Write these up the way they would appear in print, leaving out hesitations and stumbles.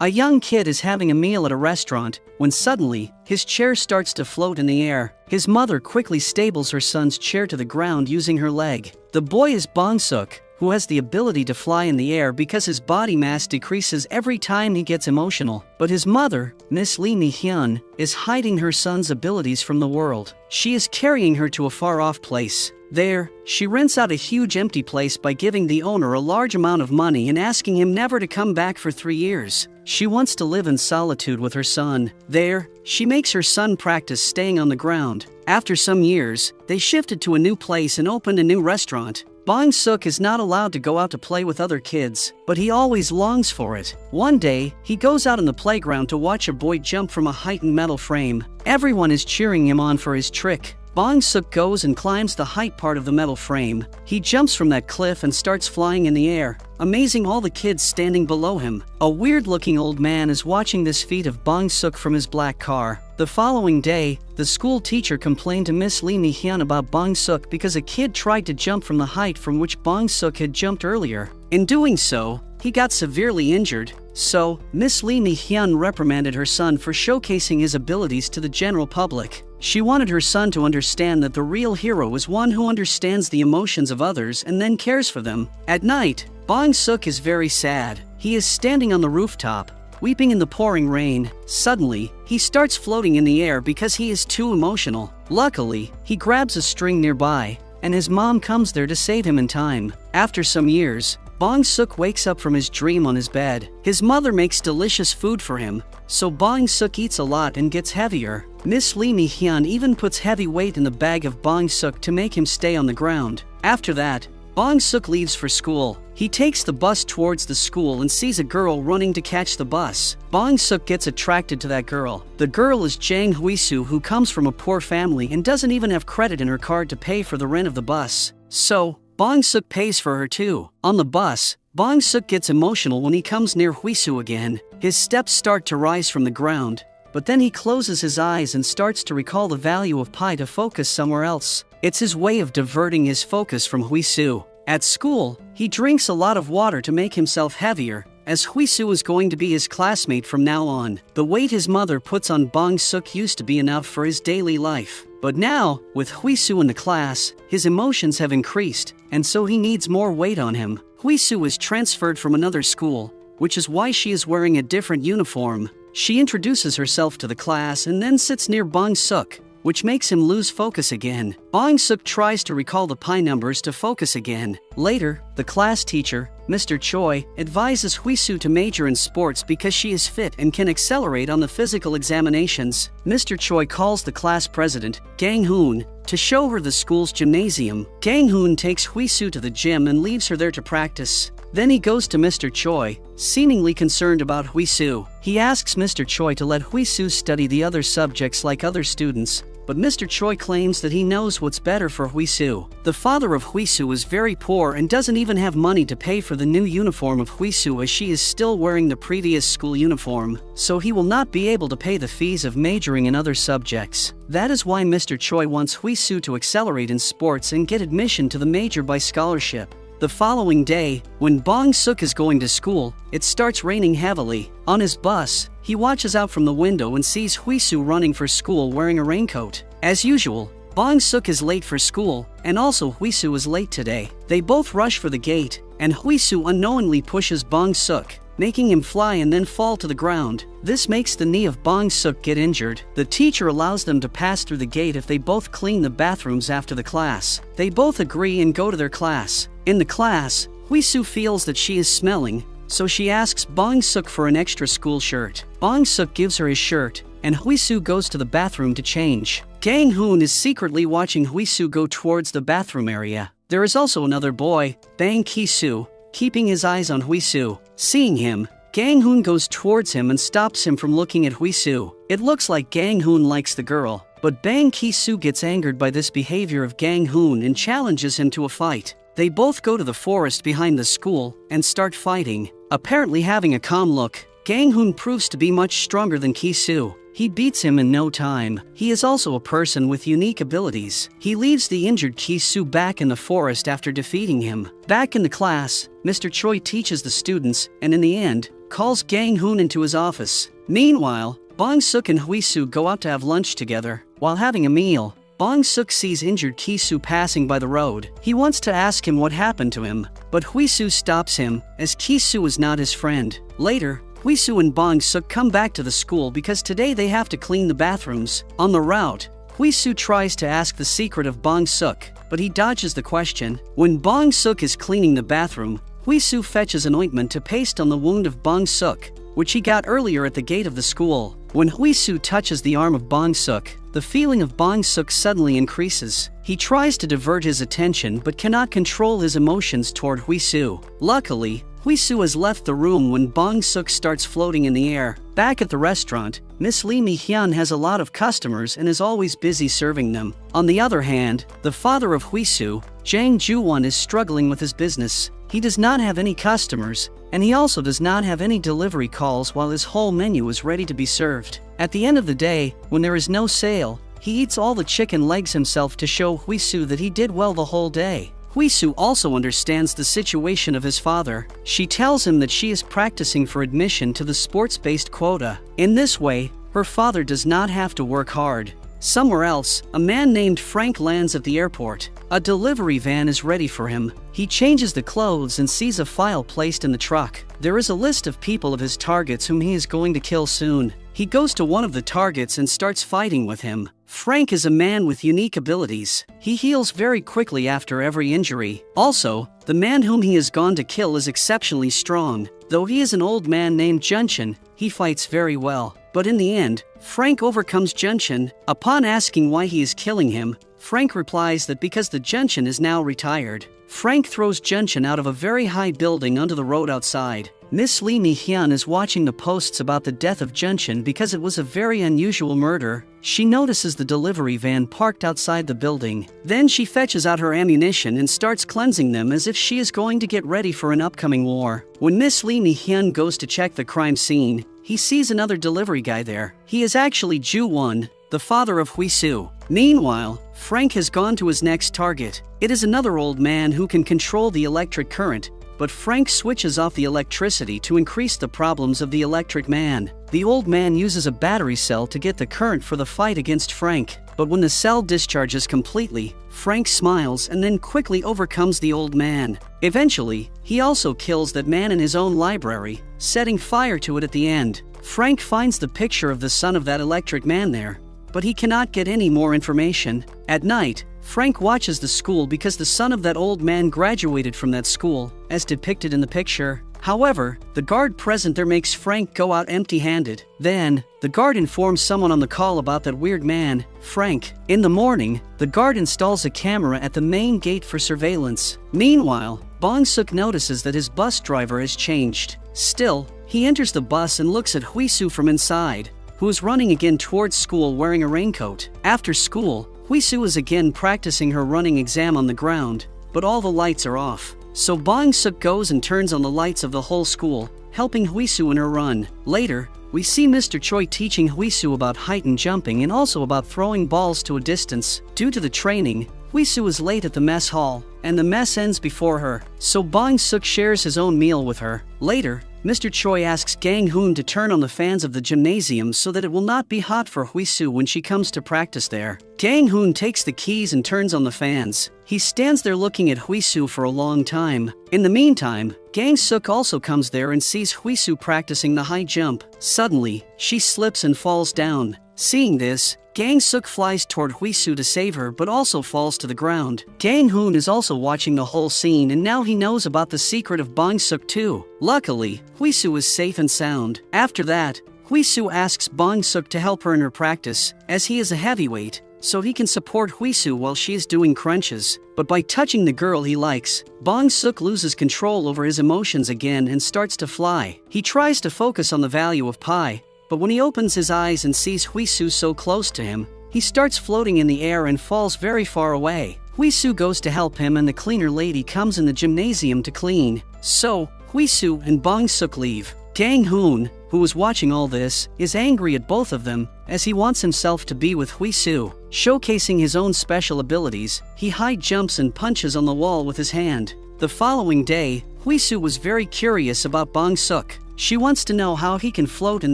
A young kid is having a meal at a restaurant when suddenly, his chair starts to float in the air. His mother quickly stables her son's chair to the ground using her leg. The boy is Bong-suk, who has the ability to fly in the air because his body mass decreases every time he gets emotional. But his mother, Miss Lee Mi-hyun, is hiding her son's abilities from the world. She is carrying her to a far-off place. There, she rents out a huge empty place by giving the owner a large amount of money and asking him never to come back for 3 years. She wants to live in solitude with her son. There, she makes her son practice staying on the ground. After some years, they shifted to a new place and opened a new restaurant. Bong-suk is not allowed to go out to play with other kids, but he always longs for it. One day, he goes out on the playground to watch a boy jump from a heightened metal frame. Everyone is cheering him on for his trick. Bong-suk goes and climbs the height part of the metal frame. He jumps from that cliff and starts flying in the air, amazing all the kids standing below him. A weird-looking old man is watching this feat of Bong-suk from his black car. The following day, the school teacher complained to Miss Lee Mi-hyun about Bong-suk because a kid tried to jump from the height from which Bong-suk had jumped earlier. In doing so, he got severely injured. So, Miss Lee Mi-hyun reprimanded her son for showcasing his abilities to the general public. She wanted her son to understand that the real hero is one who understands the emotions of others and then cares for them. At night, Bong-suk is very sad. He is standing on the rooftop, weeping in the pouring rain. Suddenly, he starts floating in the air because he is too emotional. Luckily, he grabs a string nearby, and his mom comes there to save him in time. After some years, Bong-suk wakes up from his dream on his bed. His mother makes delicious food for him, so Bong-suk eats a lot and gets heavier. Miss Lee Mi-hyun even puts heavy weight in the bag of Bong-suk to make him stay on the ground. After that, Bong-suk leaves for school. He takes the bus towards the school and sees a girl running to catch the bus. Bong-suk gets attracted to that girl. The girl is Jang Hui-soo, who comes from a poor family and doesn't even have credit in her card to pay for the rent of the bus. So, Bong-suk pays for her too. On the bus, Bong-suk gets emotional when he comes near Hui-soo again. His steps start to rise from the ground, but then he closes his eyes and starts to recall the value of pi to focus somewhere else. It's his way of diverting his focus from Hui-soo. At school, he drinks a lot of water to make himself heavier, as Hui-soo is going to be his classmate from now on. The weight his mother puts on Bong-suk used to be enough for his daily life. But now, with Hui-soo in the class, his emotions have increased, and so he needs more weight on him. Hui-soo is transferred from another school, which is why she is wearing a different uniform. She introduces herself to the class and then sits near Bong-suk, which makes him lose focus again. Bong-suk tries to recall the pi numbers to focus again. Later, the class teacher, Mr. Choi, advises Hui-soo to major in sports because she is fit and can accelerate on the physical examinations. Mr. Choi calls the class president, Gang-hoon, to show her the school's gymnasium. Gang-hoon takes Hui-soo to the gym and leaves her there to practice. Then he goes to Mr. Choi, seemingly concerned about Hui-soo. He asks Mr. Choi to let Hui-soo study the other subjects like other students, but Mr. Choi claims that he knows what's better for Hui-soo. The father of Hui-soo is very poor and doesn't even have money to pay for the new uniform of Hui-soo, as she is still wearing the previous school uniform, so he will not be able to pay the fees of majoring in other subjects. That is why Mr. Choi wants Hui-soo to accelerate in sports and get admission to the major by scholarship. The following day, when Bong-suk is going to school, it starts raining heavily. On his bus, he watches out from the window and sees Hui-soo running for school wearing a raincoat. As usual, Bong-suk is late for school, and also Hui-soo is late today. They both rush for the gate, and Hui-soo unknowingly pushes Bong-suk, making him fly and then fall to the ground. This makes the knee of Bong-suk get injured. The teacher allows them to pass through the gate if they both clean the bathrooms after the class. They both agree and go to their class. In the class, Hui-soo feels that she is smelling, so she asks Bong-suk for an extra school shirt. Bong-suk gives her his shirt, and Hui-soo goes to the bathroom to change. Gang-hoon is secretly watching Hui-soo go towards the bathroom area. There is also another boy, Bang Ki-soo, keeping his eyes on Hui-soo. Seeing him, Gang-hoon goes towards him and stops him from looking at Hui-soo. It looks like Gang-hoon likes the girl, but Bang Ki-soo gets angered by this behavior of Gang-hoon and challenges him to a fight. They both go to the forest behind the school and start fighting. Apparently having a calm look, Gang-hoon proves to be much stronger than Ki-soo. He beats him in no time. He is also a person with unique abilities. He leaves the injured Ki-soo back in the forest after defeating him. Back in the class, Mr. Choi teaches the students, and in the end, calls Gang Hoon into his office. Meanwhile, Bong-suk and Hui-soo go out to have lunch together. While having a meal, Bong-suk sees injured Ki-soo passing by the road. He wants to ask him what happened to him, but Hui-soo stops him, as Ki-soo is not his friend. Later, Hui-soo and Bong-suk come back to the school because today they have to clean the bathrooms. On the route, Hui-soo tries to ask the secret of Bong-suk, but he dodges the question. When Bong-suk is cleaning the bathroom, Hui-soo fetches an ointment to paste on the wound of Bong-suk, which he got earlier at the gate of the school. When Hui-soo touches the arm of Bong-suk, the feeling of Bong-suk suddenly increases. He tries to divert his attention but cannot control his emotions toward Hui-soo. Luckily, Hui-soo has left the room when Bong-suk starts floating in the air. Back at the restaurant, Miss Lee Mi-hyun has a lot of customers and is always busy serving them. On the other hand, the father of Hui-soo, Jang Ju-won, is struggling with his business. He does not have any customers, and he also does not have any delivery calls while his whole menu is ready to be served. At the end of the day, when there is no sale, he eats all the chicken legs himself to show Hui-soo that he did well the whole day. Hui-soo also understands the situation of his father. She tells him that she is practicing for admission to the sports-based quota. In this way, her father does not have to work hard. Somewhere else, a man named Frank lands at the airport. A delivery van is ready for him. He changes the clothes and sees a file placed in the truck. There is a list of people of his targets whom he is going to kill soon. He goes to one of the targets and starts fighting with him. Frank is a man with unique abilities. He heals very quickly after every injury. Also, the man whom he has gone to kill is exceptionally strong. Though he is an old man named Junshin, he fights very well. But in the end, Frank overcomes Junshin. Upon asking why he is killing him, Frank replies that because the Junshin is now retired. Frank throws Junshin out of a very high building onto the road outside. Miss Lee Mi-hyun is watching the posts about the death of Junshin because it was a very unusual murder. She notices the delivery van parked outside the building. Then she fetches out her ammunition and starts cleansing them as if she is going to get ready for an upcoming war. When Miss Lee Mi-hyun goes to check the crime scene, he sees another delivery guy there. He is actually Ju-won, the father of Hui-soo. Meanwhile, Frank has gone to his next target. It is another old man who can control the electric current, but Frank switches off the electricity to increase the problems of the electric man. The old man uses a battery cell to get the current for the fight against Frank, but when the cell discharges completely, Frank smiles and then quickly overcomes the old man. Eventually, he also kills that man in his own library, setting fire to it at the end. Frank finds the picture of the son of that electric man there, but he cannot get any more information. At night, Frank watches the school because the son of that old man graduated from that school, as depicted in the picture. However, the guard present there makes Frank go out empty-handed. Then, the guard informs someone on the call about that weird man, Frank. In the morning, the guard installs a camera at the main gate for surveillance. Meanwhile, Bong-suk notices that his bus driver has changed. Still, he enters the bus and looks at Hui-soo from inside, who is running again towards school wearing a raincoat. After school, Hui-soo is again practicing her running exam on the ground, but all the lights are off. So Bong-suk goes and turns on the lights of the whole school, helping Hui-soo in her run. Later, we see Mr. Choi teaching Hui-soo about height and jumping and also about throwing balls to a distance. Due to the training, Hui-soo is late at the mess hall, and the mess ends before her, so Bong-suk shares his own meal with her. Later, Mr. Choi asks Gang Hoon to turn on the fans of the gymnasium so that it will not be hot for Hui-soo when she comes to practice there. Gang Hoon takes the keys and turns on the fans. He stands there looking at Hui-soo for a long time. In the meantime, Gang Suk also comes there and sees Hui-soo practicing the high jump. Suddenly, she slips and falls down. Seeing this, Gang Suk flies toward Hui-soo to save her but also falls to the ground. Gang Hoon is also watching the whole scene and now he knows about the secret of Bong-suk too. Luckily, Hui-soo is safe and sound. After that, Hui-soo asks Bong-suk to help her in her practice, as he is a heavyweight, so he can support Hui-soo while she is doing crunches. But by touching the girl he likes, Bong-suk loses control over his emotions again and starts to fly. He tries to focus on the value of pi, but when he opens his eyes and sees Hui-soo so close to him, he starts floating in the air and falls very far away. Hui-soo goes to help him and the cleaner lady comes in the gymnasium to clean. So, Hui-soo and Bong-suk leave. Gang Hoon, who was watching all this, is angry at both of them, as he wants himself to be with Hui-soo. Showcasing his own special abilities, he high jumps and punches on the wall with his hand. The following day, Hui-soo was very curious about Bong-suk. She wants to know how he can float in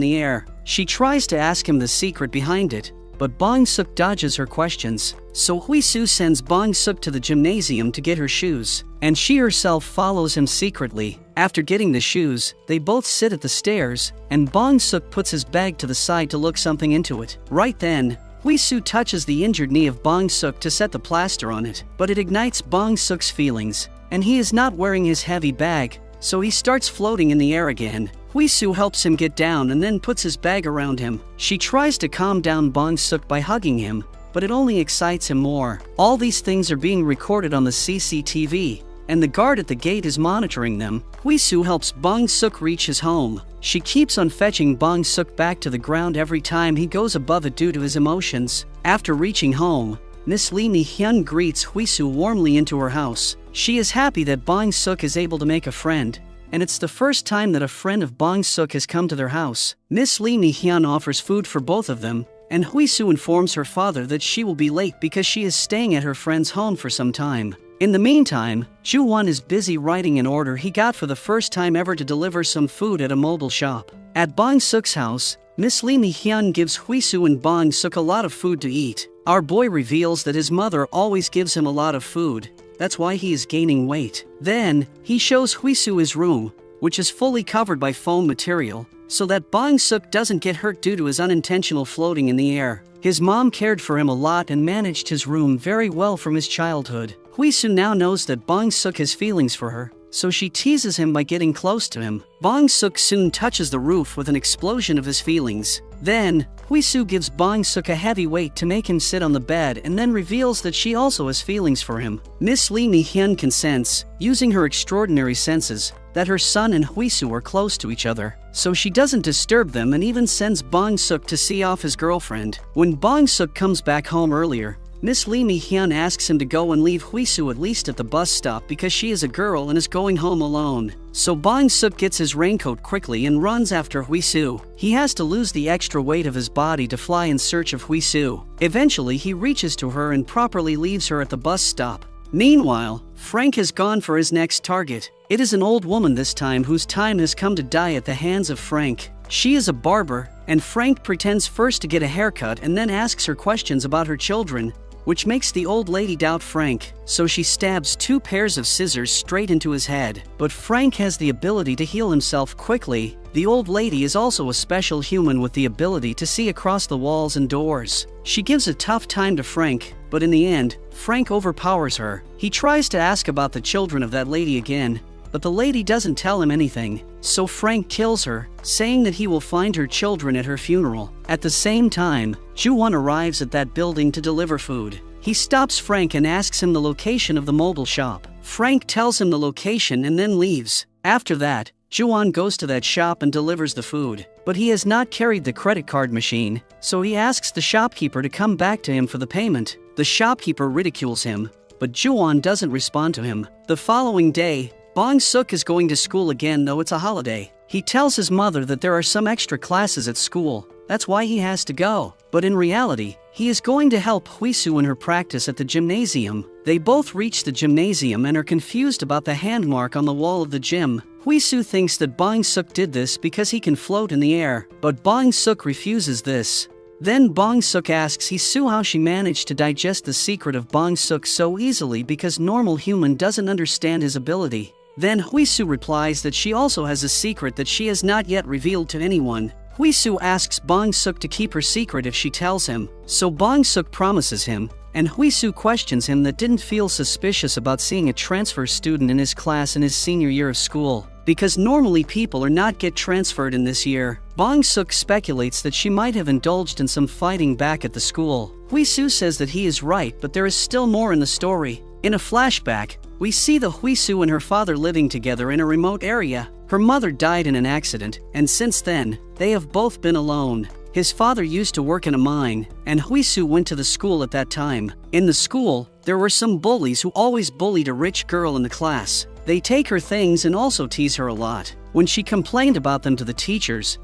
the air. She tries to ask him the secret behind it, but Bong-suk dodges her questions. So Hui-soo sends Bong-suk to the gymnasium to get her shoes, and she herself follows him secretly. After getting the shoes, they both sit at the stairs, and Bong-suk puts his bag to the side to look something into it. Right then, Hui-soo touches the injured knee of Bong-suk to set the plaster on it, but it ignites Bong-suk's feelings, and he is not wearing his heavy bag, so he starts floating in the air again. Hui-soo helps him get down and then puts his bag around him. She tries to calm down Bong-suk by hugging him, but it only excites him more. All these things are being recorded on the CCTV, and the guard at the gate is monitoring them. Hui-soo helps Bong-suk reach his home. She keeps on fetching Bong-suk back to the ground every time he goes above it due to his emotions. After reaching home, Miss Lee Mi-hyun greets Hui-soo warmly into her house. She is happy that Bong-suk is able to make a friend, and it's the first time that a friend of Bong-suk has come to their house. Miss Lee Mi-hyun offers food for both of them, and Hui-soo informs her father that she will be late because she is staying at her friend's home for some time. In the meantime, Ju-won is busy writing an order he got for the first time ever to deliver some food at a mobile shop. At Bong-suk's house, Miss Lee Mi-hyun gives Hui-soo and Bong-suk a lot of food to eat. Our boy reveals that his mother always gives him a lot of food. That's why he is gaining weight. Then, he shows Hui-soo his room, which is fully covered by foam material, so that Bong-suk doesn't get hurt due to his unintentional floating in the air. His mom cared for him a lot and managed his room very well from his childhood. Hui-soo now knows that Bong-suk has feelings for her, so she teases him by getting close to him. Bong-suk soon touches the roof with an explosion of his feelings. Then, Hui-soo gives Bong-suk a heavy weight to make him sit on the bed and then reveals that she also has feelings for him. Miss Lee Mi-hyun consents, using her extraordinary senses, that her son and Hui-soo are close to each other, so she doesn't disturb them and even sends Bong-suk to see off his girlfriend. When Bong-suk comes back home earlier, Miss Lee Mi-hyun asks him to go and leave Hui-soo at least at the bus stop because she is a girl and is going home alone. So Bong-suk gets his raincoat quickly and runs after Hui-soo. He has to lose the extra weight of his body to fly in search of Hui-soo. Eventually, he reaches to her and properly leaves her at the bus stop. Meanwhile, Frank has gone for his next target. It is an old woman this time whose time has come to die at the hands of Frank. She is a barber, and Frank pretends first to get a haircut and then asks her questions about her children, which makes the old lady doubt Frank, so she stabs 2 pairs of scissors straight into his head. But Frank has the ability to heal himself quickly. The old lady is also a special human with the ability to see across the walls and doors. She gives a tough time to Frank, but in the end, Frank overpowers her. He tries to ask about the children of that lady again, but the lady doesn't tell him anything, so Frank kills her, saying that he will find her children at her funeral. At the same time, Ju-won arrives at that building to deliver food. He stops Frank and asks him the location of the mobile shop. Frank tells him the location and then leaves. After that, Ju-won goes to that shop and delivers the food, but he has not carried the credit card machine, so he asks the shopkeeper to come back to him for the payment. The shopkeeper ridicules him, but Ju-won doesn't respond to him. The following day, Bong-suk is going to school again though it's a holiday. He tells his mother that there are some extra classes at school, that's why he has to go. But in reality, he is going to help Hui-soo in her practice at the gymnasium. They both reach the gymnasium and are confused about the hand mark on the wall of the gym. Hui-soo thinks that Bong-suk did this because he can float in the air, but Bong-suk refuses this. Then Bong-suk asks Hui-soo how she managed to digest the secret of Bong-suk so easily because normal human doesn't understand his ability. Then Hui-soo replies that she also has a secret that she has not yet revealed to anyone. Hui-soo asks Bong-suk to keep her secret if she tells him, so Bong-suk promises him, and Hui-soo questions him that didn't feel suspicious about seeing a transfer student in his class in his senior year of school, because normally people are not get transferred in this year. Bong-suk speculates that she might have indulged in some fighting back at the school. Hui-soo says that he is right, but there is still more in the story. In a flashback, we see the Hui-soo and her father living together in a remote area. Her mother died in an accident, and since then, they have both been alone. His father used to work in a mine, and Hui-soo went to the school at that time. In the school, there were some bullies who always bullied a rich girl in the class. They take her things and also tease her a lot. When she complained about them to the teachers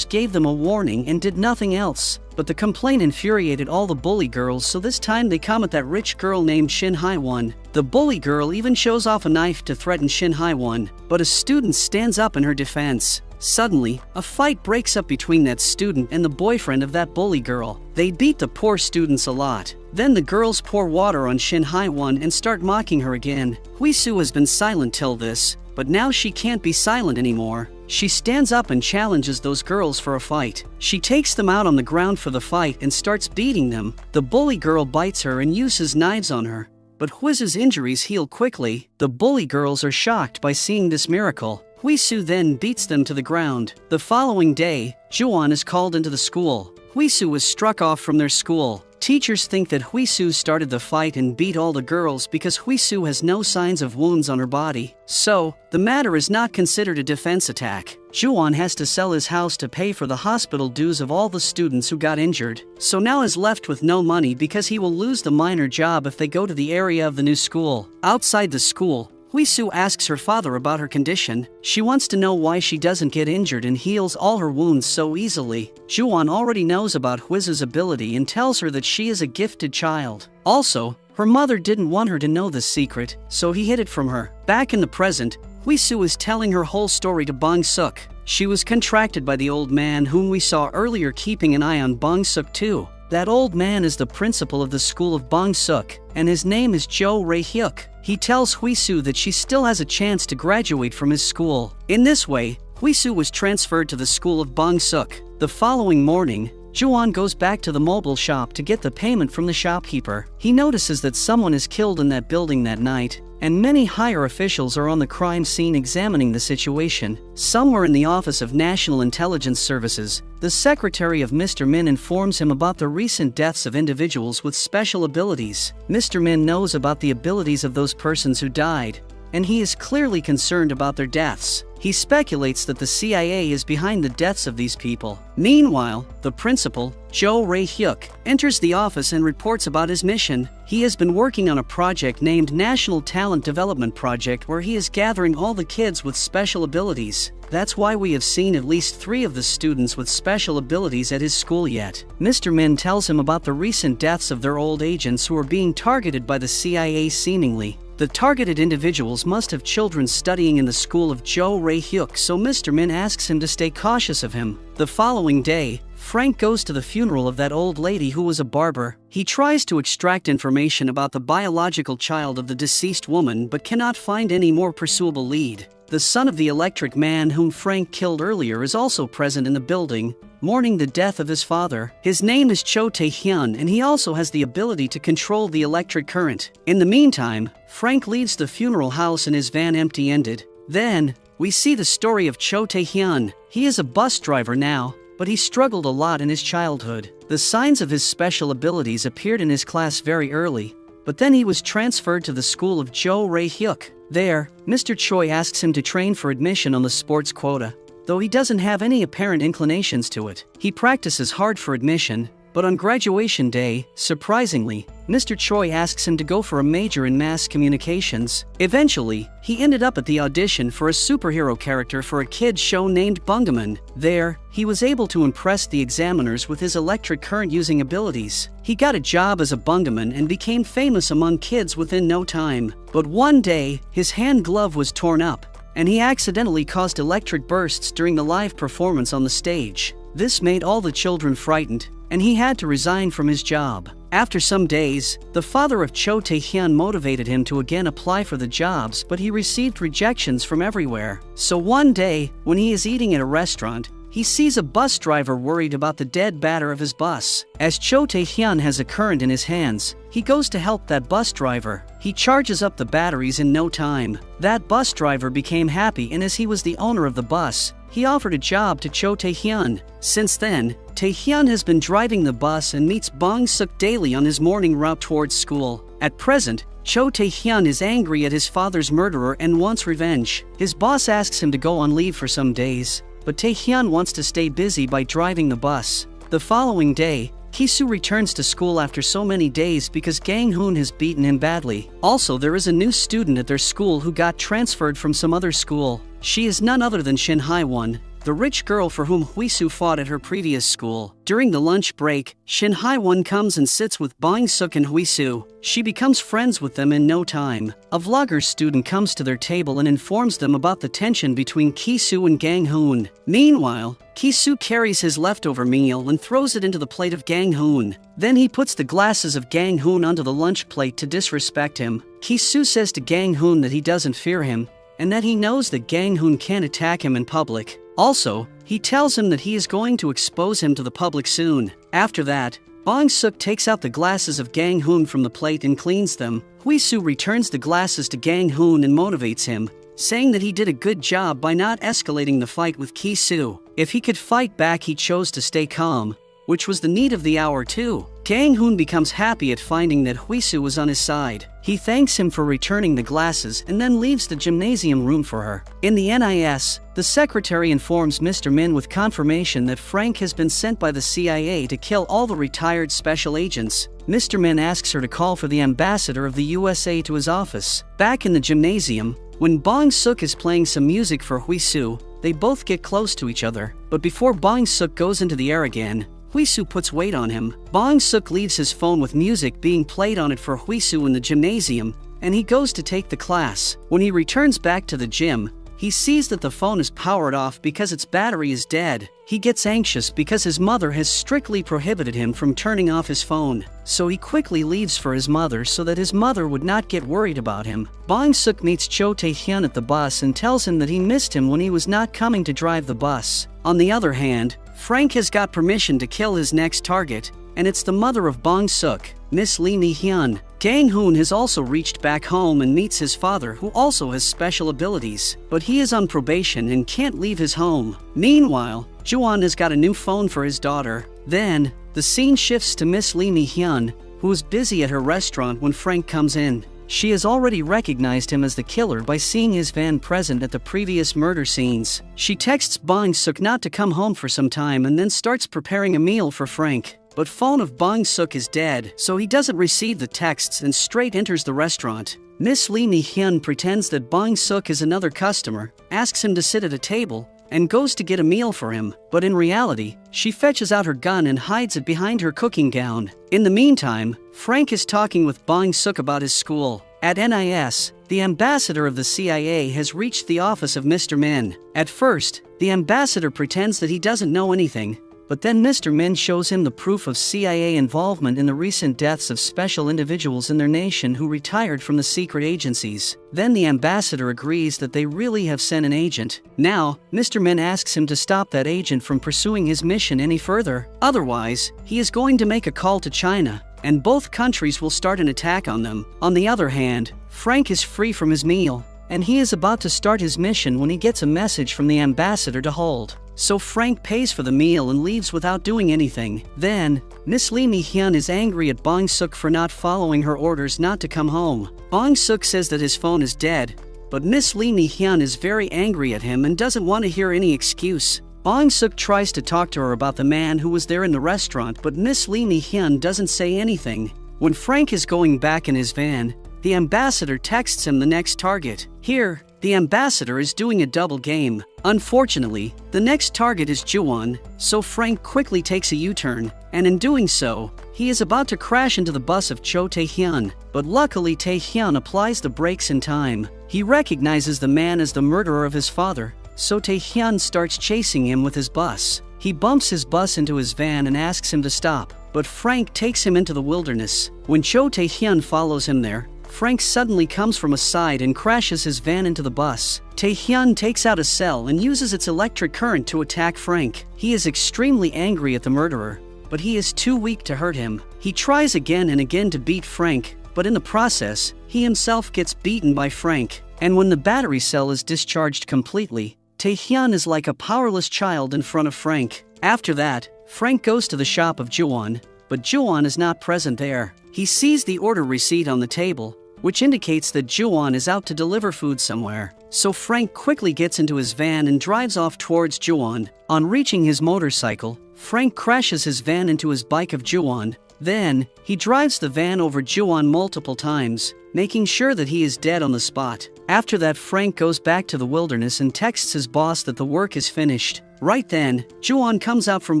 gave them a warning and did nothing else. But the complaint infuriated all the bully girls, so this time they come at that rich girl named Shin Hae-won. The bully girl even shows off a knife to threaten Shin Hae-won, but a student stands up in her defense. Suddenly, a fight breaks up between that student and the boyfriend of that bully girl. They beat the poor students a lot. Then the girls pour water on Shin Hai-won and start mocking her again. Hui-soo has been silent till this, but now she can't be silent anymore. She stands up and challenges those girls for a fight. She takes them out on the ground for the fight and starts beating them. The bully girl bites her and uses knives on her. But Hui-soo's injuries heal quickly. The bully girls are shocked by seeing this miracle. Hui-soo then beats them to the ground. The following day, Juwon is called into the school. Hui-soo was struck off from their school. Teachers think that Hui-soo started the fight and beat all the girls because Hui-soo has no signs of wounds on her body. So, the matter is not considered a defense attack. Juwon has to sell his house to pay for the hospital dues of all the students who got injured. So now is left with no money because he will lose the minor job if they go to the area of the new school. Outside the school, Hui-soo asks her father about her condition. She wants to know why she doesn't get injured and heals all her wounds so easily. Juwon already knows about Hui-soo's ability and tells her that she is a gifted child. Also, her mother didn't want her to know this secret, so he hid it from her. Back in the present, Hui-soo is telling her whole story to Bong-suk. She was contracted by the old man whom we saw earlier keeping an eye on Bong-suk too. That old man is the principal of the school of Bong-suk, and his name is Jo Rae-hyuk. He tells Hui-soo that she still has a chance to graduate from his school. In this way, Hui-soo was transferred to the school of Bong-suk. The following morning, Juwon goes back to the mobile shop to get the payment from the shopkeeper. He notices that someone is killed in that building that night, and many higher officials are on the crime scene examining the situation. Somewhere in the Office of National Intelligence Services, the secretary of Mr. Min informs him about the recent deaths of individuals with special abilities. Mr. Min knows about the abilities of those persons who died, and he is clearly concerned about their deaths. He speculates that the CIA is behind the deaths of these people. Meanwhile, the principal, Jo Rae-hyuk, enters the office and reports about his mission. He has been working on a project named National Talent Development Project where he is gathering all the kids with special abilities. That's why we have seen at least 3 of the students with special abilities at his school yet. Mr. Min tells him about the recent deaths of their old agents who are being targeted by the CIA seemingly. The targeted individuals must have children studying in the school of Jo Rae-hyuk, so Mr. Min asks him to stay cautious of him. The following day, Frank goes to the funeral of that old lady who was a barber. He tries to extract information about the biological child of the deceased woman but cannot find any more pursuable lead. The son of the electric man whom Frank killed earlier is also present in the building, mourning the death of his father. His name is Cho Tae-hyun, and he also has the ability to control the electric current. In the meantime, Frank leaves the funeral house in his van empty-ended. Then, we see the story of Cho Tae-hyun. He is a bus driver now, but he struggled a lot in his childhood. The signs of his special abilities appeared in his class very early, but then he was transferred to the school of Jo Rae-hyuk. There, Mr. Choi asks him to train for admission on the sports quota, though he doesn't have any apparent inclinations to it. He practices hard for admission, but on graduation day, surprisingly, Mr. Choi asks him to go for a major in mass communications. Eventually, he ended up at the audition for a superhero character for a kids show named Bungaman. There, he was able to impress the examiners with his electric current-using abilities. He got a job as a Bungaman and became famous among kids within no time. But one day, his hand glove was torn up, and he accidentally caused electric bursts during the live performance on the stage. This made all the children frightened, and he had to resign from his job. After some days, the father of Cho Tae-hyun motivated him to again apply for the jobs, but he received rejections from everywhere. So one day, when he is eating at a restaurant, he sees a bus driver worried about the dead batter of his bus. As Cho Tae-hyun has a current in his hands, he goes to help that bus driver. He charges up the batteries in no time. That bus driver became happy, and as he was the owner of the bus, he offered a job to Cho Tae-hyun. Since then, Tae-hyun has been driving the bus and meets Bong-suk daily on his morning route towards school. At present, Cho Tae-hyun is angry at his father's murderer and wants revenge. His boss asks him to go on leave for some days, but Tae-hyun wants to stay busy by driving the bus. The following day, Ki-soo returns to school after so many days because Gang-hoon has beaten him badly. Also, there is a new student at their school who got transferred from some other school. She is none other than Shin Hai-won. the rich girl for whom Huisu fought at her previous school. During the lunch break, Shin Hai-won comes and sits with Bong-suk and Huisu. She becomes friends with them in no time. A vlogger student comes to their table and informs them about the tension between Ki-soo and Gang-hoon. Meanwhile, Ki-soo carries his leftover meal and throws it into the plate of Gang-hoon. Then he puts the glasses of Gang-hoon onto the lunch plate to disrespect him. Ki-soo says to Gang-hoon that he doesn't fear him, and that he knows that Gang-hoon can't attack him in public. Also, he tells him that he is going to expose him to the public soon. After that, Bong-suk takes out the glasses of Gang-hoon from the plate and cleans them. Huisu returns the glasses to Gang-hoon and motivates him, saying that he did a good job by not escalating the fight with Ki-soo. If he could fight back, he chose to stay calm, which was the need of the hour too. Gang-hoon becomes happy at finding that Huisu was on his side. He thanks him for returning the glasses and then leaves the gymnasium room for her. In the NIS, the secretary informs Mr. Min with confirmation that Frank has been sent by the CIA to kill all the retired special agents. Mr. Min asks her to call for the ambassador of the USA to his office. Back in the gymnasium, when Bong-suk is playing some music for Huisu, they both get close to each other. But before Bong-suk goes into the air again, Huisu puts weight on him. Bong-suk leaves his phone with music being played on it for Huisu in the gymnasium, and he goes to take the class. When he returns back to the gym, he sees that the phone is powered off because its battery is dead. He gets anxious because his mother has strictly prohibited him from turning off his phone, so he quickly leaves for his mother so that his mother would not get worried about him. Bong-suk meets Cho Tae-hyun at the bus and tells him that he missed him when he was not coming to drive the bus. On the other hand, Frank has got permission to kill his next target, and it's the mother of Bong-suk, Miss Lee Mi-hyun. Gang-hoon has also reached back home and meets his father, who also has special abilities, but he is on probation and can't leave his home. Meanwhile, Juwon has got a new phone for his daughter. Then, the scene shifts to Miss Lee Mi-hyun, who is busy at her restaurant when Frank comes in. She has already recognized him as the killer by seeing his van present at the previous murder scenes. She texts Bong-suk not to come home for some time and then starts preparing a meal for Frank. But phone of Bong-suk is dead, so he doesn't receive the texts and straight enters the restaurant. Miss Lee Mi-hyun pretends that Bong-suk is another customer, asks him to sit at a table, and goes to get a meal for him. But in reality, she fetches out her gun and hides it behind her cooking gown. In the meantime, Frank is talking with Bong-suk about his school. At NIS, the ambassador of the CIA has reached the office of Mr. Min. At first, the ambassador pretends that he doesn't know anything, but then Mr. Min shows him the proof of CIA involvement in the recent deaths of special individuals in their nation who retired from the secret agencies. Then the ambassador agrees that they really have sent an agent. Now, Mr. Min asks him to stop that agent from pursuing his mission any further. Otherwise, he is going to make a call to China, and both countries will start an attack on them. On the other hand, Frank is free from his meal, and he is about to start his mission when he gets a message from the ambassador to hold. So Frank pays for the meal and leaves without doing anything. Then, Miss Lee Mi-hyun is angry at Bong-suk for not following her orders not to come home. Bong-suk says that his phone is dead, but Miss Lee Mi-hyun is very angry at him and doesn't want to hear any excuse. Bong-suk tries to talk to her about the man who was there in the restaurant, but Miss Lee Mi-hyun doesn't say anything. When Frank is going back in his van, the ambassador texts him the next target. Here, the ambassador is doing a double game. Unfortunately, the next target is Juwon, so Frank quickly takes a U-turn, and in doing so, he is about to crash into the bus of Cho Tae-hyun, but luckily Tae-hyun applies the brakes in time. He recognizes the man as the murderer of his father, so Tae-hyun starts chasing him with his bus. He bumps his bus into his van and asks him to stop, but Frank takes him into the wilderness. When Cho Tae-hyun follows him there, Frank suddenly comes from a side and crashes his van into the bus. Tae-hyun takes out a cell and uses its electric current to attack Frank. He is extremely angry at the murderer, but he is too weak to hurt him. He tries again and again to beat Frank, but in the process, he himself gets beaten by Frank. And when the battery cell is discharged completely, Tae-hyun is like a powerless child in front of Frank. After that, Frank goes to the shop of Juwon, but Juwon is not present there. He sees the order receipt on the table, which indicates that Juwon is out to deliver food somewhere. So Frank quickly gets into his van and drives off towards Juwon. On reaching his motorcycle, Frank crashes his van into his bike of Juwon. Then, he drives the van over Juwon multiple times, making sure that he is dead on the spot. After that, Frank goes back to the wilderness and texts his boss that the work is finished. Right then, Juan comes out from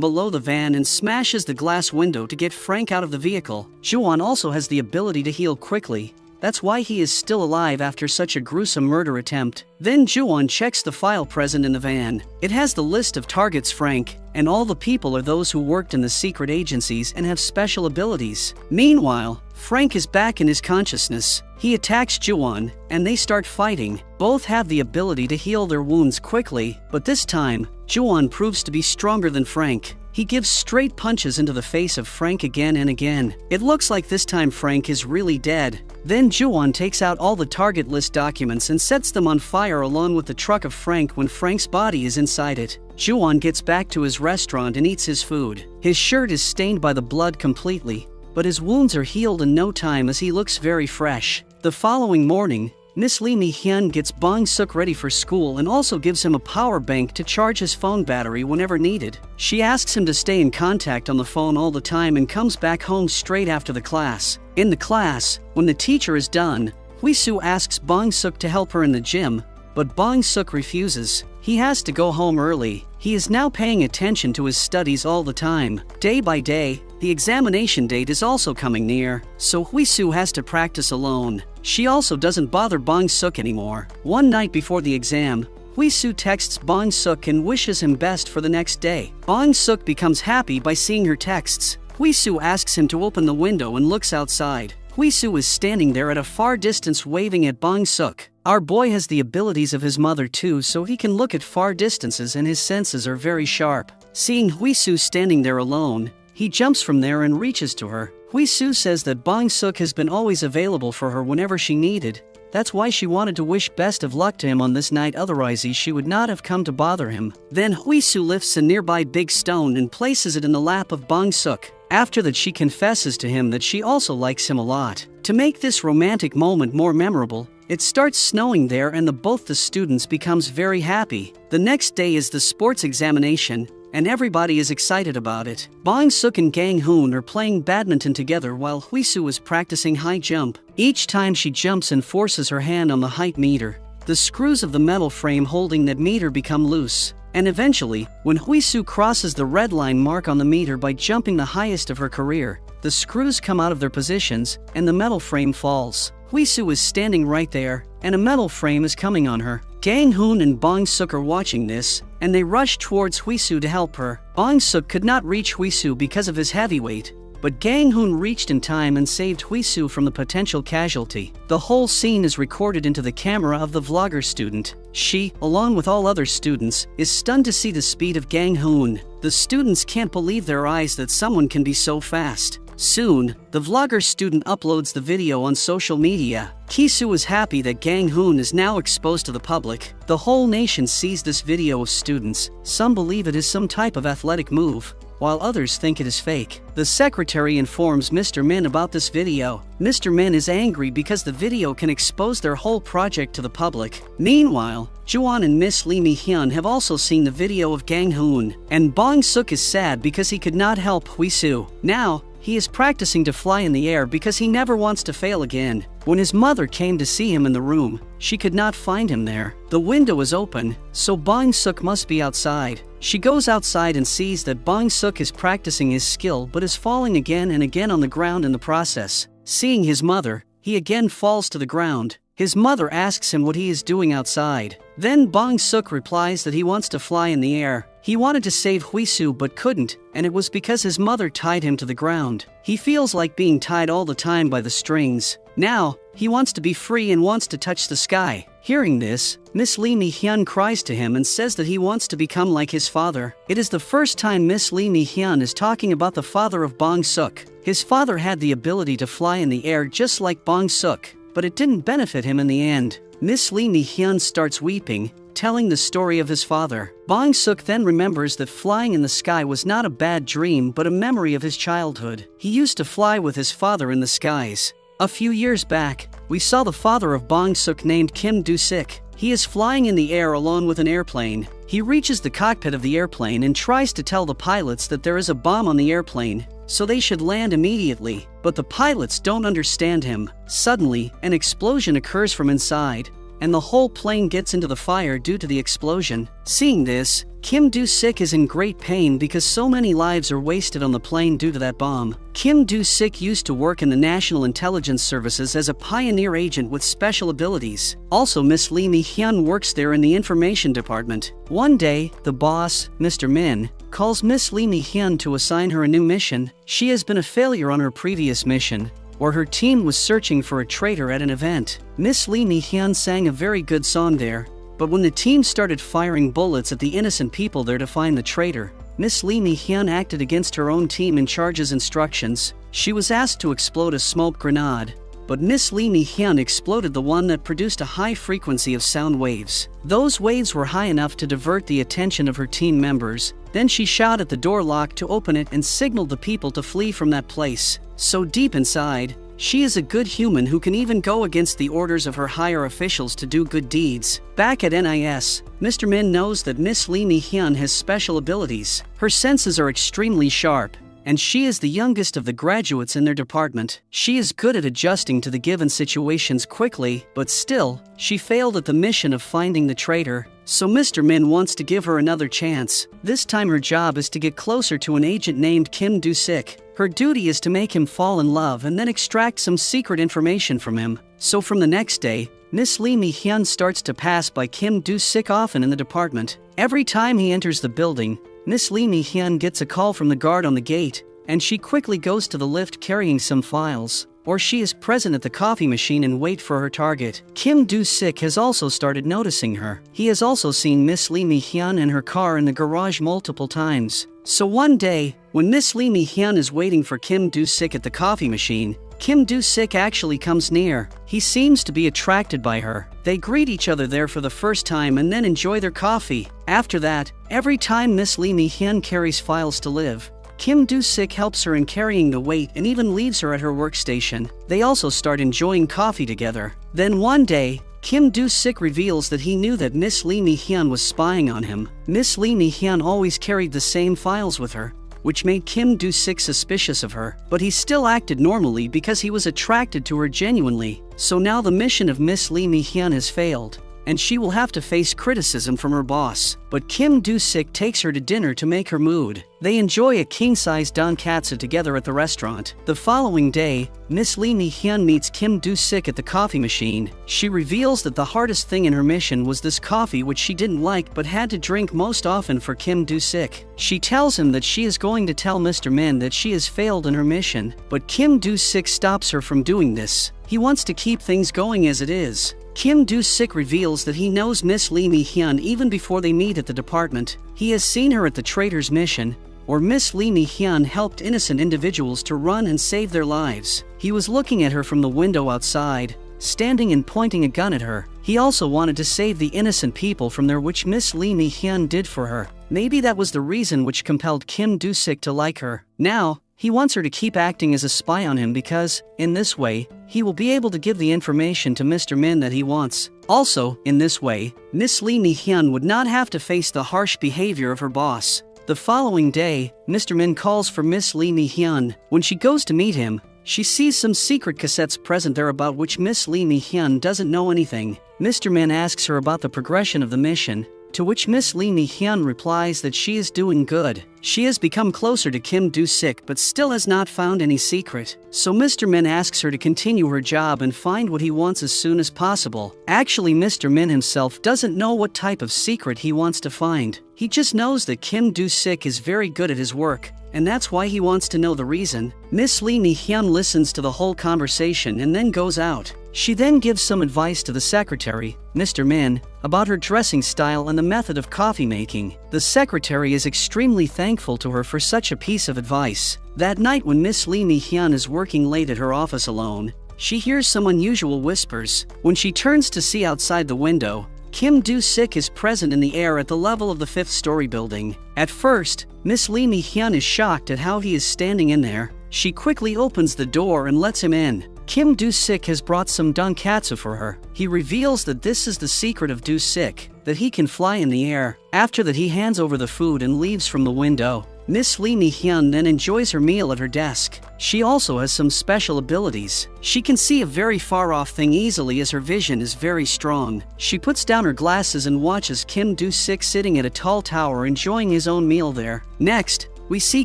below the van and smashes the glass window to get Frank out of the vehicle. Juan also has the ability to heal quickly. That's why he is still alive after such a gruesome murder attempt. Then Juan checks the file present in the van. It has the list of targets Frank, and all the people are those who worked in the secret agencies and have special abilities. Meanwhile, Frank is back in his consciousness. He attacks Juan, and they start fighting. Both have the ability to heal their wounds quickly, but this time, Juan proves to be stronger than Frank. He gives straight punches into the face of Frank again and again. It looks like this time Frank is really dead. Then Juan takes out all the target list documents and sets them on fire along with the truck of Frank when Frank's body is inside it. Juan gets back to his restaurant and eats his food. His shirt is stained by the blood completely, but his wounds are healed in no time as he looks very fresh. The following morning, Miss Lee Mi-hyun gets Bong Suk ready for school and also gives him a power bank to charge his phone battery whenever needed. She asks him to stay in contact on the phone all the time and comes back home straight after the class. In the class, when the teacher is done, Hui-soo asks Bong Suk to help her in the gym, but Bong Suk refuses. He has to go home early. He is now paying attention to his studies all the time. Day by day, the examination date is also coming near, so Hui-soo has to practice alone. She also doesn't bother Bong Suk anymore. One night before the exam, Hui-soo texts Bong Suk and wishes him best for the next day. Bong Suk becomes happy by seeing her texts. Hui-soo asks him to open the window and looks outside. Hui-soo is standing there at a far distance waving at Bong Suk. Our boy has the abilities of his mother too, so he can look at far distances and his senses are very sharp. Seeing Hui-soo standing there alone, he jumps from there and reaches to her. Hui-soo says that Bong Suk has been always available for her whenever she needed. That's why she wanted to wish best of luck to him on this night, otherwise she would not have come to bother him. Then Hui-soo lifts a nearby big stone and places it in the lap of Bong Suk. After that, she confesses to him that she also likes him a lot. To make this romantic moment more memorable, it starts snowing there and both the students becomes very happy. The next day is the sports examination, and everybody is excited about it. Bong Suk and Gang Hoon are playing badminton together while Hui-soo is practicing high jump. Each time she jumps and forces her hand on the height meter, the screws of the metal frame holding that meter become loose. And eventually, when Hui-soo crosses the red line mark on the meter by jumping the highest of her career, the screws come out of their positions and the metal frame falls. Hui-soo is standing right there, and a metal frame is coming on her. Gang Hoon and Bong Suk are watching this, and they rush towards Hui-soo to help her. Bong Suk could not reach Hui-soo because of his heavy weight, but Gang Hoon reached in time and saved Hui-soo from the potential casualty. The whole scene is recorded into the camera of the vlogger student. She, along with all other students, is stunned to see the speed of Gang Hoon. The students can't believe their eyes that someone can be so fast. Soon, the vlogger student uploads the video on social media. Ki-soo is happy that Gang Hoon is now exposed to the public. The whole nation sees this video of students. Some believe it is some type of athletic move, while others think it is fake. The secretary informs Mr. Min about this video. Mr. Min is angry because the video can expose their whole project to the public. Meanwhile, Juan and Miss Lee Mi-hyun have also seen the video of Gang Hoon, and Bong Suk is sad because he could not help Hui-soo. Now, he is practicing to fly in the air because he never wants to fail again. When his mother came to see him in the room, she could not find him there. The window is open, so Bong Suk must be outside. She goes outside and sees that Bong Suk is practicing his skill but is falling again and again on the ground in the process. Seeing his mother, he again falls to the ground. His mother asks him what he is doing outside. Then Bong Suk replies that he wants to fly in the air. He wanted to save Hui-soo but couldn't, and it was because his mother tied him to the ground. He feels like being tied all the time by the strings. Now, he wants to be free and wants to touch the sky. Hearing this, Miss Lee Mi-hyun cries to him and says that he wants to become like his father. It is the first time Miss Lee Mi-hyun is talking about the father of Bong Suk. His father had the ability to fly in the air just like Bong Suk, but it didn't benefit him in the end. Miss Lee Mi-hyun starts weeping, telling the story of his father. Bong Suk then remembers that flying in the sky was not a bad dream but a memory of his childhood. He used to fly with his father in the skies. A few years back, we saw the father of Bong Suk named Kim Do-sik. He is flying in the air along with an airplane. He reaches the cockpit of the airplane and tries to tell the pilots that there is a bomb on the airplane, so they should land immediately. But the pilots don't understand him. Suddenly, an explosion occurs from inside. and the whole plane gets into the fire due to the explosion. Seeing this, Kim Do-sik is in great pain because so many lives are wasted on the plane due to that bomb. Kim Do-sik used to work in the National Intelligence Services as a pioneer agent with special abilities. Also, Miss Lee Mi-hyun works there in the information department. One day, the boss, Mr. Min, calls Miss Lee Mi-hyun to assign her a new mission. She has been a failure on her previous mission, where her team was searching for a traitor at an event. Miss Lee Mi-hyun sang a very good song there, but when the team started firing bullets at the innocent people there to find the traitor, Miss Lee Mi-hyun acted against her own team in charge's instructions. She was asked to explode a smoke grenade, but Miss Lee Mi-hyun exploded the one that produced a high frequency of sound waves. Those waves were high enough to divert the attention of her team members. Then she shot at the door lock to open it and signaled the people to flee from that place. So deep inside, she is a good human who can even go against the orders of her higher officials to do good deeds. Back at NIS, Mr. Min knows that Miss Lee Mi-hyun has special abilities. Her senses are extremely sharp, and she is the youngest of the graduates in their department. She is good at adjusting to the given situations quickly, but still, she failed at the mission of finding the traitor. So Mr. Min wants to give her another chance. This time her job is to get closer to an agent named Kim Do-sik. Her duty is to make him fall in love and then extract some secret information from him. So from the next day, Miss Lee Mi-hyun starts to pass by Kim Do-sik often in the department. Every time he enters the building, Miss Lee Mi-hyun gets a call from the guard on the gate, and she quickly goes to the lift carrying some files, or she is present at the coffee machine and wait for her target. Kim Do-sik has also started noticing her. He has also seen Miss Lee Mi-hyun and her car in the garage multiple times. So one day, when Miss Lee Mi-hyun is waiting for Kim Do-sik at the coffee machine, Kim Do-sik actually comes near. He seems to be attracted by her. They greet each other there for the first time and then enjoy their coffee. After that, every time Miss Lee Mi-hyun carries files to live, Kim Do-sik helps her in carrying the weight and even leaves her at her workstation. They also start enjoying coffee together. Then one day, Kim Do-sik reveals that he knew that Miss Lee Mi-hyun was spying on him. Miss Lee Mi-hyun always carried the same files with her, which made Kim Do-sik suspicious of her, but he still acted normally because he was attracted to her genuinely. So now the mission of Miss Lee Mi-hyun has failed, and she will have to face criticism from her boss. But Kim Do-sik takes her to dinner to make her mood. They enjoy a king-size donkatsu together at the restaurant. The following day, Miss Lee Mi-hyun meets Kim Do-sik at the coffee machine. She reveals that the hardest thing in her mission was this coffee which she didn't like but had to drink most often for Kim Do-sik. She tells him that she is going to tell Mr. Min that she has failed in her mission, but Kim Do-sik stops her from doing this. He wants to keep things going as it is. Kim Do-sik reveals that he knows Miss Lee Mi-hyun even before they meet at the department. He has seen her at the traitor's mission, where Miss Lee Mi-hyun helped innocent individuals to run and save their lives. He was looking at her from the window outside, standing and pointing a gun at her. He also wanted to save the innocent people from there, which Miss Lee Mi-hyun did for her. Maybe that was the reason which compelled Kim Do-sik to like her. Now, he wants her to keep acting as a spy on him because, in this way, he will be able to give the information to Mr. Min that he wants. Also, in this way, Miss Lee Mi-hyun would not have to face the harsh behavior of her boss. The following day, Mr. Min calls for Miss Lee Mi-hyun. When she goes to meet him, she sees some secret cassettes present there about which Miss Lee Mi-hyun doesn't know anything. Mr. Min asks her about the progression of the mission, to which Miss Lee Mi-hyun replies that she is doing good. She has become closer to Kim Do-sik but still has not found any secret. So Mr. Min asks her to continue her job and find what he wants as soon as possible. Actually, Mr. Min himself doesn't know what type of secret he wants to find. He just knows that Kim Do-sik is very good at his work, and that's why he wants to know the reason. Miss Lee Mi-hyun listens to the whole conversation and then goes out. She then gives some advice to the secretary, Mr. Min, about her dressing style and the method of coffee making. The secretary is extremely thankful to her for such a piece of advice. That night when Miss Lee Mi-hyun is working late at her office alone, she hears some unusual whispers. When she turns to see outside the window, Kim Do-sik is present in the air at the level of the 5th-story building. At first, Miss Lee Mi-hyun is shocked at how he is standing in there. She quickly opens the door and lets him in. Kim Do-sik has brought some donkatsu for her. He reveals that this is the secret of Do-sik, that he can fly in the air. After that, he hands over the food and leaves from the window. Miss Lee Mi-hyun then enjoys her meal at her desk. She also has some special abilities. She can see a very far-off thing easily as her vision is very strong. She puts down her glasses and watches Kim Do-sik sitting at a tall tower enjoying his own meal there. Next, we see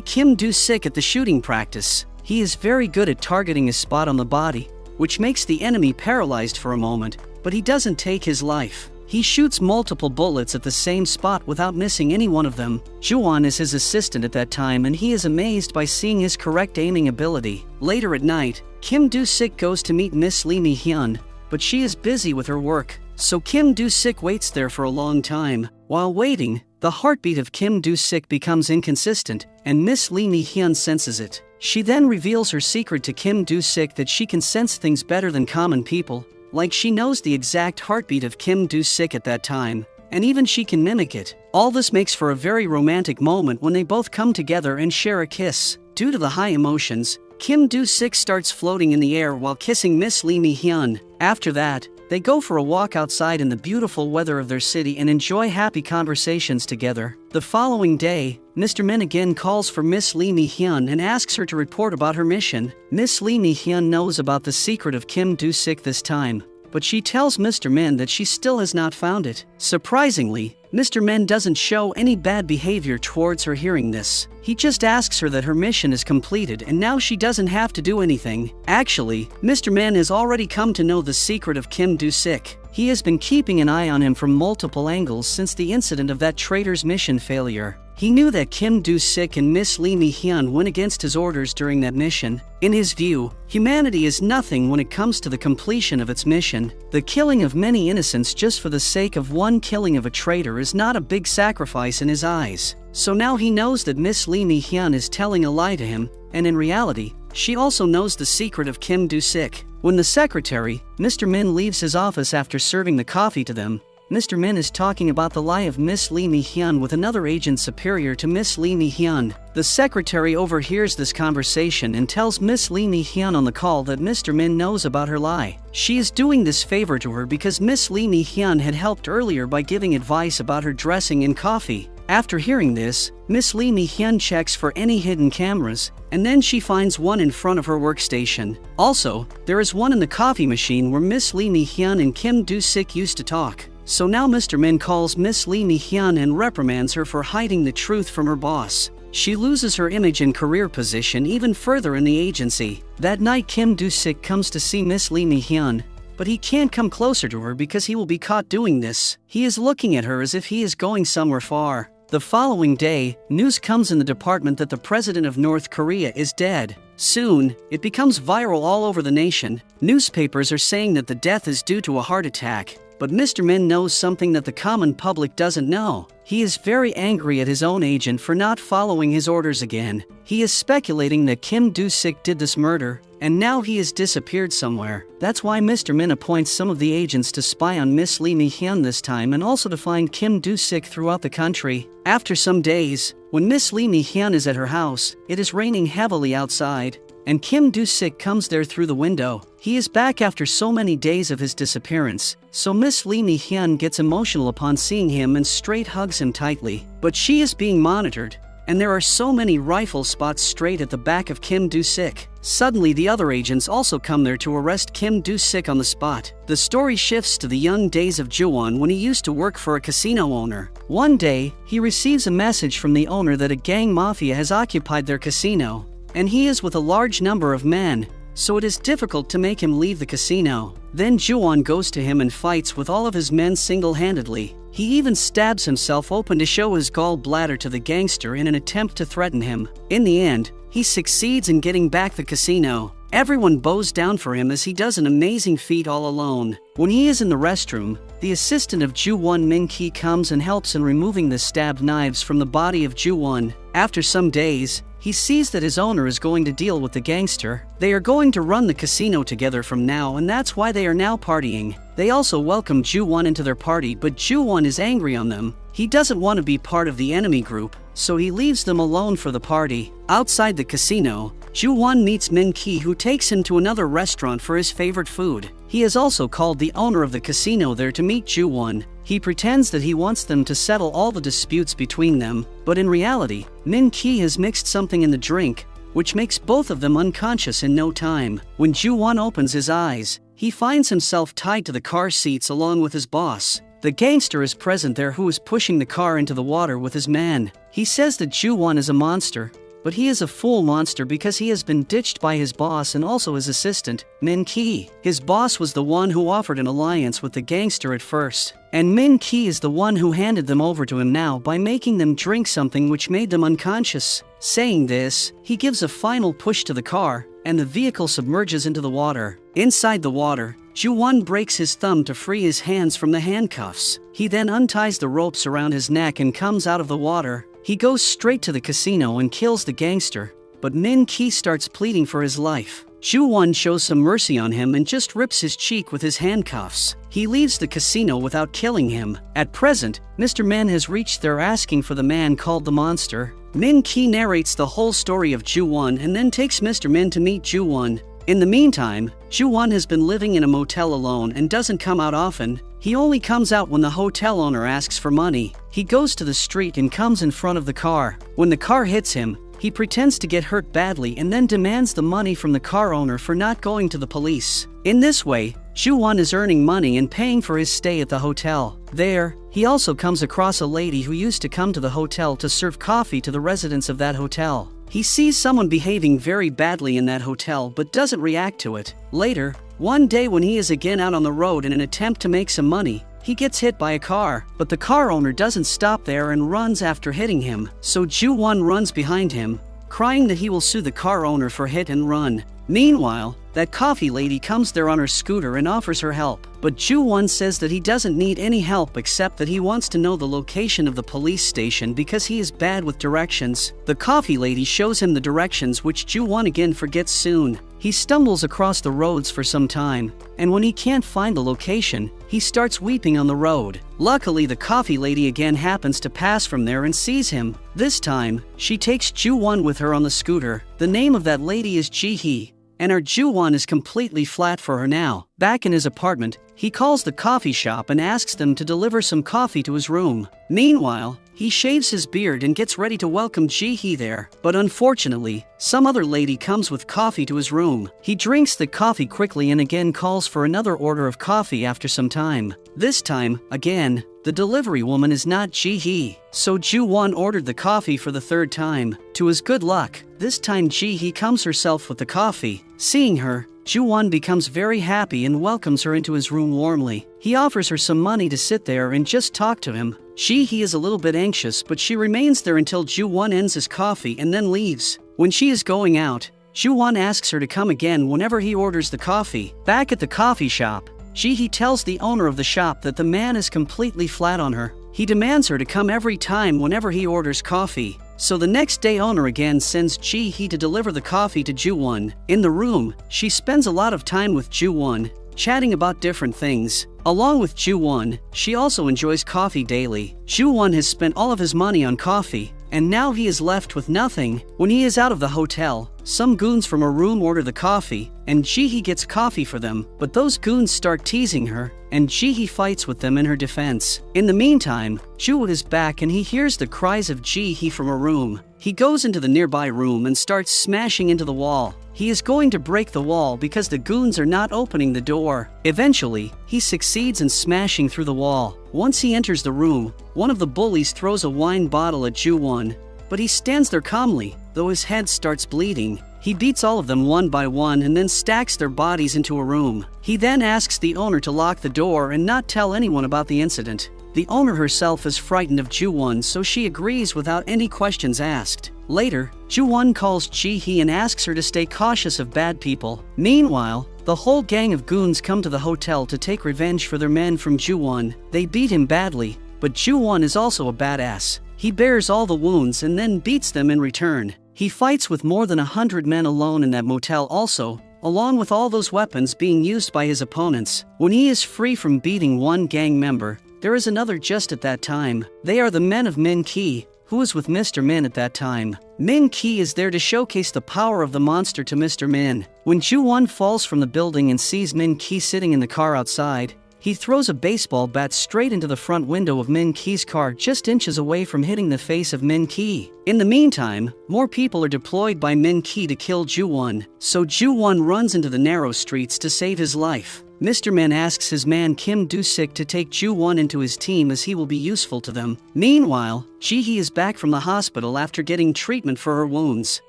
Kim Do-sik at the shooting practice. He is very good at targeting his spot on the body, which makes the enemy paralyzed for a moment, but he doesn't take his life. He shoots multiple bullets at the same spot without missing any one of them. Ju-won is his assistant at that time and he is amazed by seeing his correct aiming ability. Later at night, Kim Do-sik goes to meet Miss Lee Mi-hyun, but she is busy with her work, so Kim Do-sik waits there for a long time. While waiting, the heartbeat of Kim Do-sik becomes inconsistent, and Miss Lee Mi-hyun senses it. She then reveals her secret to Kim Do-sik that she can sense things better than common people. Like she knows the exact heartbeat of Kim Do-sik at that time, and even she can mimic it. All this makes for a very romantic moment when they both come together and share a kiss. Due to the high emotions, Kim Do-sik starts floating in the air while kissing Miss Lee Mi-hyun. After that, they go for a walk outside in the beautiful weather of their city and enjoy happy conversations together. The following day, Mr. Min again calls for Miss Lee Mi-hyun and asks her to report about her mission. Miss Lee Mi-hyun knows about the secret of Kim Do-sik this time, but she tells Mr. Min that she still has not found it. Surprisingly, Mr. Min doesn't show any bad behavior towards her hearing this. He just asks her that her mission is completed and now she doesn't have to do anything. Actually, Mr. Min has already come to know the secret of Kim Do-sik. He has been keeping an eye on him from multiple angles since the incident of that traitor's mission failure. He knew that Kim Do-sik and Miss Lee Mi-hyun went against his orders during that mission. In his view, humanity is nothing when it comes to the completion of its mission. The killing of many innocents just for the sake of one killing of a traitor is not a big sacrifice in his eyes. So now he knows that Miss Lee Mi-hyun is telling a lie to him, and in reality, she also knows the secret of Kim Do-sik. When the secretary, Mr. Min, leaves his office after serving the coffee to them, Mr. Min is talking about the lie of Miss Lee Mi-hyun with another agent superior to Miss Lee Mi-hyun. The secretary overhears this conversation and tells Miss Lee Mi-hyun on the call that Mr. Min knows about her lie. She is doing this favor to her because Miss Lee Mi-hyun had helped earlier by giving advice about her dressing and coffee. After hearing this, Miss Lee Mi-hyun checks for any hidden cameras, and then she finds one in front of her workstation. Also, there is one in the coffee machine where Miss Lee Mi-hyun and Kim Do-sik used to talk. So now Mr. Min calls Miss Lee Mi-hyun and reprimands her for hiding the truth from her boss. She loses her image and career position even further in the agency. That night Kim Do-sik comes to see Miss Lee Mi-hyun, but he can't come closer to her because he will be caught doing this. He is looking at her as if he is going somewhere far. The following day, news comes in the department that the president of North Korea is dead. Soon, it becomes viral all over the nation. Newspapers are saying that the death is due to a heart attack. But Mr. Min knows something that the common public doesn't know. He is very angry at his own agent for not following his orders again. He is speculating that Kim Do-sik did this murder, and now he has disappeared somewhere. That's why Mr. Min appoints some of the agents to spy on Miss Lee Mi-hyun this time and also to find Kim Do-sik throughout the country. After some days, when Miss Lee Mi-hyun is at her house, it is raining heavily outside, and Kim Do-sik comes there through the window. He is back after so many days of his disappearance, so Miss Lee Mi-hyun gets emotional upon seeing him and straight hugs him tightly. But she is being monitored, and there are so many rifle spots straight at the back of Kim Do-sik. Suddenly the other agents also come there to arrest Kim Do-sik on the spot. The story shifts to the young days of Ju-won when he used to work for a casino owner. One day, he receives a message from the owner that a gang mafia has occupied their casino, and he is with a large number of men, so it is difficult to make him leave the casino. Then Ju-won goes to him and fights with all of his men single-handedly. He even stabs himself open to show his gallbladder to the gangster in an attempt to threaten him. In the end, he succeeds in getting back the casino. Everyone bows down for him as he does an amazing feat all alone. When he is in the restroom, the assistant of Ju-won, Min-ki, comes and helps in removing the stabbed knives from the body of Ju-won. After some days, he sees that his owner is going to deal with the gangster. They are going to run the casino together from now, and that's why they are now partying. They also welcome Ju-won into their party, but Ju-won is angry on them. He doesn't want to be part of the enemy group, so he leaves them alone for the party. Outside the casino, Ju-won meets Min-ki, who takes him to another restaurant for his favorite food. He has also called the owner of the casino there to meet Ju-won. He pretends that he wants them to settle all the disputes between them, but in reality, Min-ki has mixed something in the drink, which makes both of them unconscious in no time. When Ju-won opens his eyes, he finds himself tied to the car seats along with his boss. The gangster is present there, who is pushing the car into the water with his man. He says that Ju-won is a monster, but he is a full monster because he has been ditched by his boss and also his assistant, Min-ki. His boss was the one who offered an alliance with the gangster at first, and Min-ki is the one who handed them over to him now by making them drink something which made them unconscious. Saying this, he gives a final push to the car, and the vehicle submerges into the water. Inside the water, Ju-won breaks his thumb to free his hands from the handcuffs. He then unties the ropes around his neck and comes out of the water. He goes straight to the casino and kills the gangster, but Min-ki starts pleading for his life. Ju-won shows some mercy on him and just rips his cheek with his handcuffs. He leaves the casino without killing him. At present, Mr. Men has reached there asking for the man called the monster. Min-ki narrates the whole story of Ju-won and then takes Mr. Men to meet Ju-won. In the meantime, Ju-won has been living in a motel alone and doesn't come out often. He only comes out when the hotel owner asks for money. He goes to the street and comes in front of the car. When the car hits him, he pretends to get hurt badly and then demands the money from the car owner for not going to the police. In this way, Ju-won is earning money and paying for his stay at the hotel. There, he also comes across a lady who used to come to the hotel to serve coffee to the residents of that hotel. He sees someone behaving very badly in that hotel but doesn't react to it. Later, one day when he is again out on the road in an attempt to make some money, he gets hit by a car, but the car owner doesn't stop there and runs after hitting him. So Ju-won runs behind him, crying that he will sue the car owner for hit and run. Meanwhile, that coffee lady comes there on her scooter and offers her help, but Ju-won says that he doesn't need any help except that he wants to know the location of the police station because he is bad with directions. The coffee lady shows him the directions, which Ju-won again forgets soon. He stumbles across the roads for some time, and when he can't find the location, he starts weeping on the road. Luckily, the coffee lady again happens to pass from there and sees him. This time, she takes Ju-won with her on the scooter. The name of that lady is Ji-hee, and our Ju-won is completely flat for her now. Back in his apartment, he calls the coffee shop and asks them to deliver some coffee to his room. Meanwhile, he shaves his beard and gets ready to welcome Ji-hee there. But unfortunately, some other lady comes with coffee to his room. He drinks the coffee quickly and again calls for another order of coffee after some time. This time, again, the delivery woman is not Ji-hee. So Ju-won ordered the coffee for the third time. To his good luck, this time Ji-hee comes herself with the coffee. Seeing her, Ju-won becomes very happy and welcomes her into his room warmly. He offers her some money to sit there and just talk to him. Ji-hee is a little bit anxious, but she remains there until Ju-won ends his coffee and then leaves. When she is going out, Ju-won asks her to come again whenever he orders the coffee. Back at the coffee shop, Ji-hee tells the owner of the shop that the man is completely flat on her. He demands her to come every time whenever he orders coffee. So the next day, owner again sends Ji-hee to deliver the coffee to Ju-won. In the room, she spends a lot of time with Ju-won, chatting about different things. Along with Ju-won, she also enjoys coffee daily. Ju-won has spent all of his money on coffee, and now he is left with nothing. When he is out of the hotel, some goons from a room order the coffee, and Ji-hee gets coffee for them, but those goons start teasing her, and Ji-hee fights with them in her defense. In the meantime, Ju is back and he hears the cries of Ji-hee from a room. He goes into the nearby room and starts smashing into the wall. He is going to break the wall because the goons are not opening the door. Eventually, he succeeds in smashing through the wall. Once he enters the room, one of the bullies throws a wine bottle at Ju-won, but he stands there calmly, though his head starts bleeding. He beats all of them one by one and then stacks their bodies into a room. He then asks the owner to lock the door and not tell anyone about the incident. The owner herself is frightened of Ju-won, so she agrees without any questions asked. Later, Ju-won calls Ji-hee and asks her to stay cautious of bad people. Meanwhile, the whole gang of goons come to the hotel to take revenge for their men from Ju-won. They beat him badly, but Ju-won is also a badass. He bears all the wounds and then beats them in return. He fights with more than 100 men alone in that motel also, along with all those weapons being used by his opponents. When he is free from beating one gang member, there is another just at that time. They are the men of Min-ki, who is with Mr. Min at that time. Min Ki is there to showcase the power of the monster to Mr. Min. When Ju-won falls from the building and sees Min Ki sitting in the car outside, he throws a baseball bat straight into the front window of Min Ki's car, just inches away from hitting the face of Min Ki. In the meantime, more people are deployed by Min Ki to kill Ju-won, so Ju-won runs into the narrow streets to save his life. Mr. Min asks his man Kim Do-sik to take Ju-won into his team as he will be useful to them. Meanwhile, Ji-hee is back from the hospital after getting treatment for her wounds.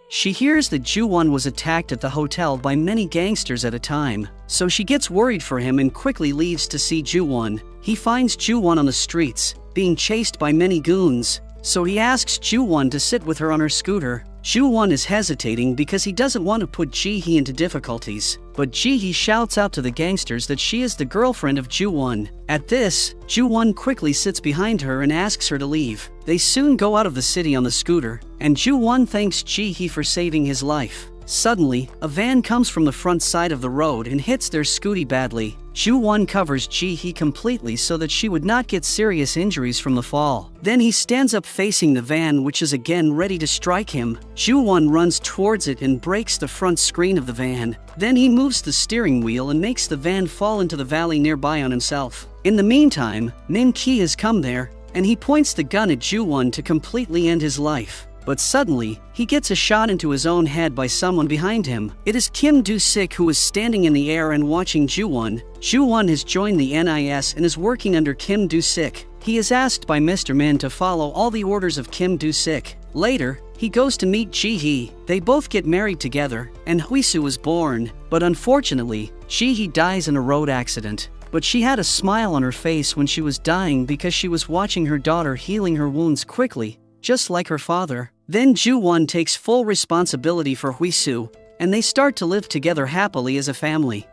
She hears that Ju-won was attacked at the hotel by many gangsters at a time, so she gets worried for him and quickly leaves to see Ju-won. He finds Ju-won on the streets, being chased by many goons, so he asks Ju-won to sit with her on her scooter. Ju-won is hesitating because he doesn't want to put Ji-hee into difficulties, but Ji-hee shouts out to the gangsters that she is the girlfriend of Ju-won. At this, Ju-won quickly sits behind her and asks her to leave. They soon go out of the city on the scooter, and Ju-won thanks Ji-hee for saving his life. Suddenly, a van comes from the front side of the road and hits their scooty badly. Ju-won covers Ji-hee completely so that she would not get serious injuries from the fall. Then he stands up facing the van, which is again ready to strike him. Ju-won runs towards it and breaks the front screen of the van. Then he moves the steering wheel and makes the van fall into the valley nearby on himself. In the meantime, Min Ki has come there, and he points the gun at Ju-won to completely end his life. But suddenly, he gets a shot into his own head by someone behind him. It is Kim Do-sik, who is standing in the air and watching Ju-won. Ju-won has joined the NIS and is working under Kim Do-sik. He is asked by Mr. Min to follow all the orders of Kim Do-sik. Later, he goes to meet Ji-hee. They both get married together, and Huisu is born. But unfortunately, Ji-hee dies in a road accident. But she had a smile on her face when she was dying because she was watching her daughter healing her wounds quickly, just like her father. Then Ju-won takes full responsibility for Huisu, and they start to live together happily as a family.